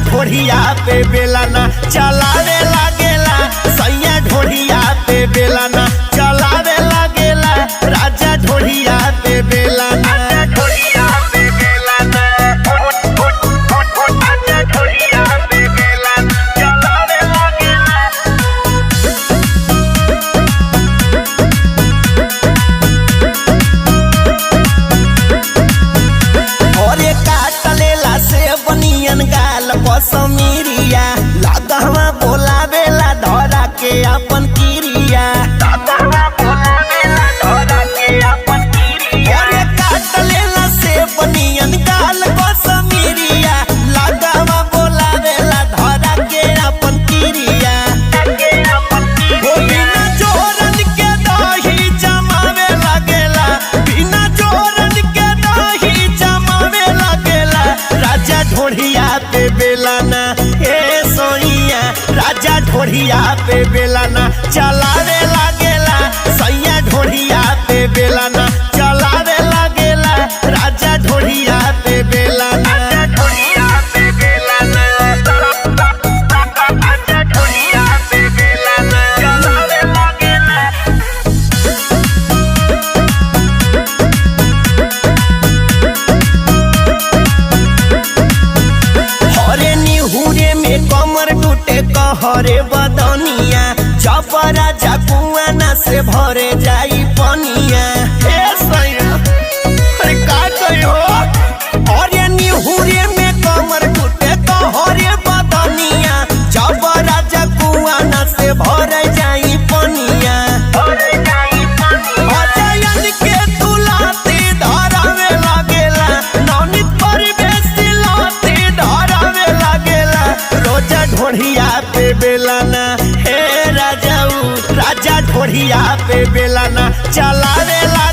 ढोढ़िया पे बेलाना चलावे लागेला, सैया ढोढ़िया पे बेलाना चलावे लागेला, राजा ढोढ़िया पे बेलाना। गाल पसमीरिया लगहवा बोलावेला धरा के अपन किरिया, अरे काट लेला से बनियन गाल पसमीरिया लगहवा बोलावेला धरा के अपन किरिया। हो बिना जोरन के दही जमावे लगेला, बिना जोरन के दही जमावे लगेला, राजा ढोढ़िया पे बेलाना ए सोइया, राजा ढोढ़िया पे बेलाना चलावे लागेला, सैया ढोढ़िया पे बेलाना चलावे लागेला, राजा ढोढ़िया पे बेलाना। कमर टूटे कहरे बदनिया, जब राजा कुआना से भरे जाई पनिया। अरे का कहो अरे निहुरे में कमर टूटे कहरे बदनिया, जब राजा कुआना से भरे जाई पनिया। अजयन के तुलाते धरावे लागेला, नवनीत परिवेश लाते धरावे लागेला, रोजा ढोढ़िया पे बेलाना हे राजाऊ, राजा ढोढ़िया पे बेलाना चलावेला।